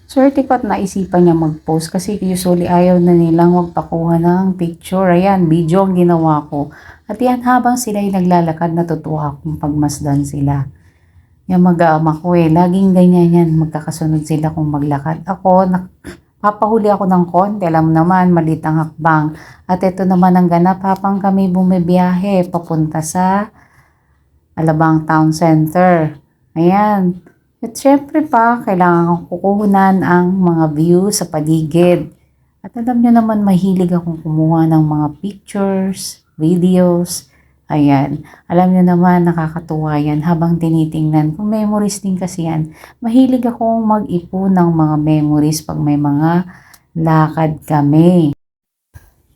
Swerte ko at naisipan niya mag-post kasi usually ayaw na nilang magpakuha ng picture. Ayan, video ang ginawa ko. At yan, habang sila'y naglalakad, natutuwa akong pagmasdan sila. Yung mag-aama ko laging ganyan yan, magkakasunod sila kung maglakad. Ako, papahuli ako ng konti, alam naman, malit ang hakbang. At ito naman ang ganap, habang kami bumibiyahe, papunta sa Alabang Town Center. Ayan. At syempre pa, kailangan kong kukunan ang mga view sa paligid. At alam nyo naman, mahilig akong kumuha ng mga pictures, videos. Ayan. Alam nyo naman, nakakatuwa yan habang tinitingnan ko. Memories din kasi yan. Mahilig akong mag-ipon ng mga memories pag may mga lakad kami.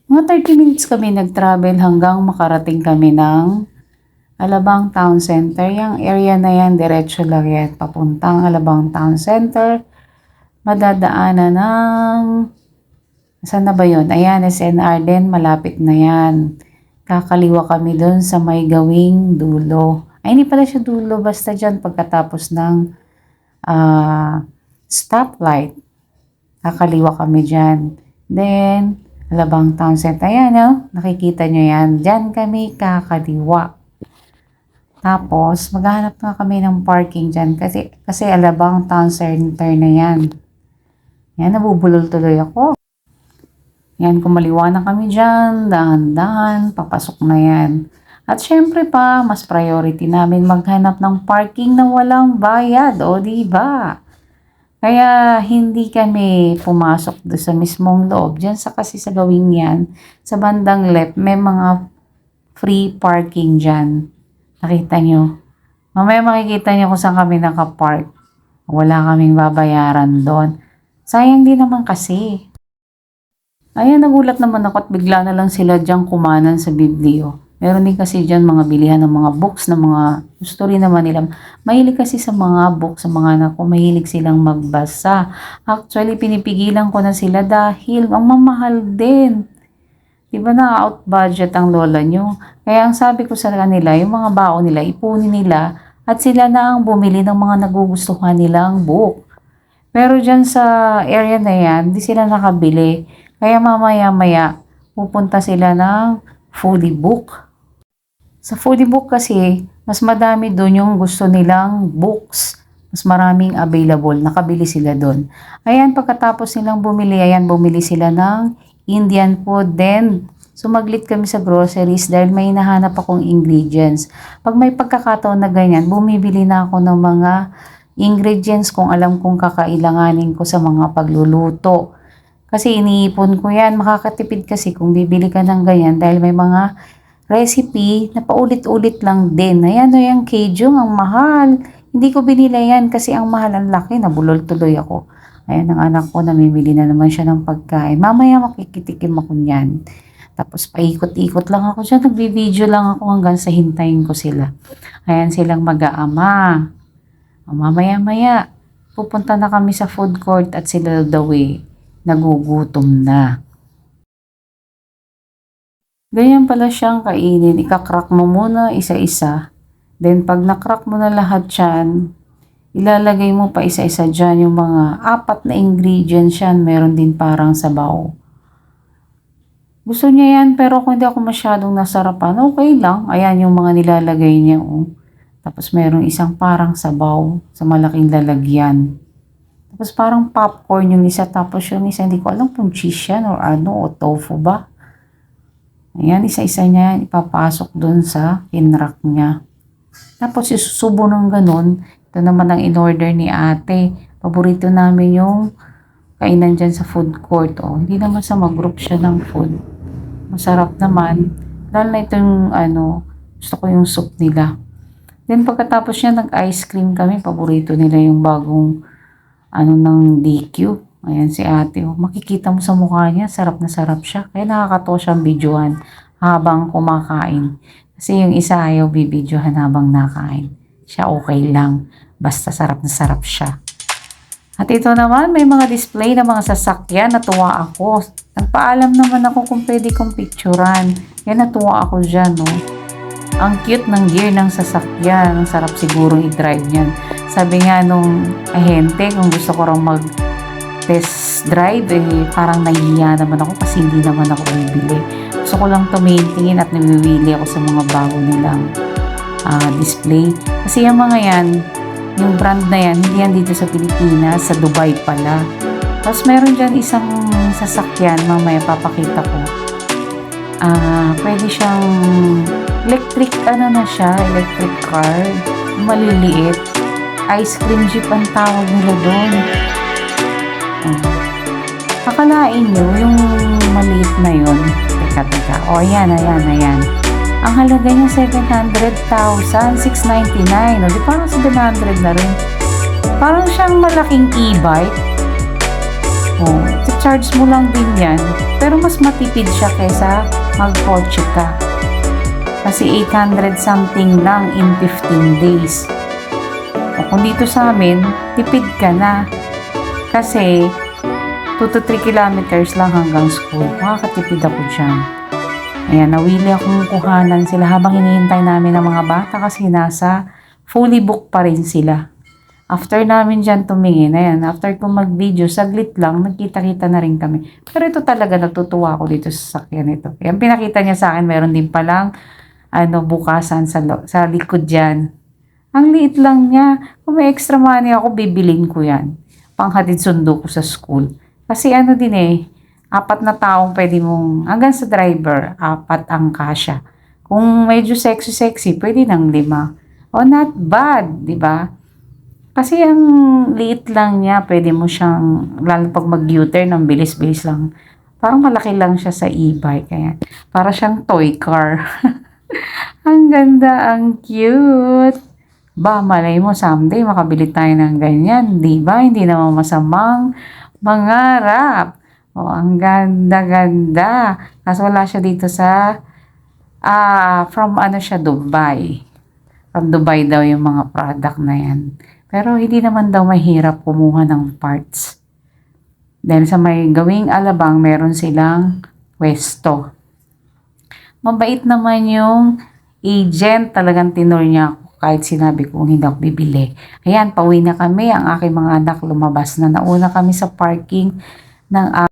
Mga 30 minutes kami nag-travel hanggang makarating kami ng Alabang Town Center. Yung area na yan, diretso lang yan. Papuntang Alabang Town Center. Madadaanan ng... Saan na ba yun? Ayan, SNR din. Malapit na yan. Kakaliwa kami doon sa may gawing dulo. Ay, hindi pala siya dulo. Basta dyan pagkatapos ng stoplight. Kakaliwa kami dyan. Then, Alabang Town Center. Ayan, no? Nakikita nyo yan. Dyan kami kakaliwa. Tapos, maghahanap na kami ng parking dyan kasi Alabang Town Center na yan. Yan, nabubulol tuloy ako. Yan, kumaliwa na kami dyan, dahan-dahan, papasok na yan. At syempre pa, mas priority namin maghanap ng parking na walang bayad, o diba? Kaya hindi kami pumasok doon sa mismong loob. Dyan kasi sa gawing yan, sa bandang left, may mga free parking dyan. Nakita nyo. Mamaya makikita nyo kung saan kami nakapark. Wala kaming babayaran doon. Sayang din naman kasi. Ayan, nagulat naman ako at bigla na lang sila dyan kumanan sa biblio. Meron din kasi dyan mga bilihan ng mga books na mga gusto rin naman nila. Mahilig kasi sa mga books, sa mga anak ko, mahilig silang magbasa. Actually, pinipigilan ko na sila dahil ang mamahal din. Diba na out budget ang lola nyo? Kaya ang sabi ko sa kanila, yung mga baon nila, ipunin nila at sila na ang bumili ng mga nagugustuhan nilang book. Pero dyan sa area na yan, di sila nakabili. Kaya mamaya-maya, pupunta sila ng foodie book. Sa foodie book kasi, mas madami doon yung gusto nilang books. Mas maraming available, nakabili sila doon. Ayan, pagkatapos nilang bumili, ayan, bumili sila ng Indian food. Then, sumaglit kami sa groceries dahil may hinahanap akong ingredients. Pag may pagkakataon na ganyan, bumibili na ako ng mga ingredients kung alam kong kakailanganin ko sa mga pagluluto. Kasi iniipon ko yan. Makakatipid kasi kung bibili ka ng ganyan dahil may mga recipe na paulit-ulit lang din. Ayan o yung Kejong, ang mahal. Hindi ko binili yan kasi ang mahal, ang laki. Nabulol tuloy ako. Ayan, ang anak ko, namimili na naman siya ng pagkain. Mamaya makikitikim ako niyan. Tapos paikot-ikot lang ako dyan. Nagbi-video lang ako hanggang sa hintayin ko sila. Ayan silang mag-aama. Mamaya-maya, pupunta na kami sa food court at sila the way. Nagugutom na. Ganyan pala siyang kainin. Ika-crack mo muna isa-isa. Then pag na-crack mo na lahat yan, ilalagay mo pa isa-isa dyan yung mga 4 na ingredients yan. Meron din parang sabaw. Gusto niya yan pero kung hindi ako masyadong nasarapan, okay lang. Ayan yung mga nilalagay niya. Oh. Tapos merong isang parang sabaw sa malaking lalagyan. Tapos parang popcorn yung isa. Tapos yung isa, hindi ko alam kung cheese yan or ano, o tofu ba. Ayan, isa-isa niya ipapasok dun sa kinrack niya. Tapos isusubo ng ganun. Ito naman ang in-order ni ate. Paborito namin yung kainan dyan sa food court. Oh. Hindi naman sa mag-group siya ng food. Masarap naman. Lalo na itong gusto ko yung soup nila. Then pagkatapos niya nag-ice cream kami. Paborito nila yung bagong ng DQ. Ayan si ate. Oh. Makikita mo sa mukha niya. Sarap na sarap siya. Kaya nakakatawa siyang videohan habang kumakain. Kasi yung isa ayaw bibidyohan habang nakain. Siya okay lang. Basta sarap na sarap siya. At ito naman, may mga display na mga sasakyan. Natuwa ako. Nagpaalam naman ako kung pwede kong picturean. Kaya natuwa ako dyan, no? Ang cute ng gear ng sasakyan. Ang sarap siguro i-drive niyan. Sabi nga nung ahente, kung gusto ko raw test drive, parang nahihiya naman ako kasi hindi naman ako bibili. Gusto ko lang tumingin at namimili ako sa mga bago nilang display. Kasi yung mga yan, yung brand na yan, hindi yan dito sa Pilipinas, sa Dubai pala. Tapos meron dyan isang sasakyan, mamaya papakita ko. Pwede siyang electric electric car, maliliit. Ice cream jeep ang tawag nila doon. Akalain nyo, yung maliit na yun. Teka. Ayan. Ang halaga niya 700,699. Di parang 700 na rin. Parang siyang malaking e-bike. Charge mo lang din yan. Pero mas matipid siya kaysa mag-kotse ka. Kasi 800 something lang in 15 days. Kung dito sa amin, tipid ka na. Kasi 2 to 3 kilometers lang hanggang school. Makakatipid ako dyan. Ayan, nawili akong kuhanan sila habang hinihintay namin ng mga bata kasi nasa fully booked pa rin sila. After namin dyan tumingin, ayan, after kong mag-video, saglit lang, nagkita-kita na rin kami. Pero ito talaga, natutuwa ako dito sa sasakyan ito. Ayan, pinakita niya sa akin, meron din palang bukasan sa likod dyan. Ang liit lang niya. Kung may extra money ako, bibilin ko yan. Panghatid sundo ko sa school. Kasi din 4 na taong pwede mong, hanggang sa driver, 4 ang kasya. Kung medyo sexy, pwede ng 5. Not bad, di ba? Kasi ang liit lang niya, pwede mo siyang, lalo pag mag-U-turn, ang bilis-bilis lang. Parang malaki lang siya sa e-bike. Kaya, para siyang toy car. Ang ganda, ang cute. Malay mo someday makabili tayo ng ganyan, di ba? Hindi naman masamang mangarap. Ang ganda-ganda. Kaso wala siya dito sa from Dubai. From Dubai daw yung mga product na yan. Pero hindi naman daw mahirap kumuha ng parts. Dahil sa may gawing Alabang, meron silang pwesto. Mabait naman yung agent, talagang tinur niya ako. Kahit sinabi ko hindi ako bibili. Ayan, pauwi na kami. Ang aking mga anak lumabas na. Nauna kami sa parking ng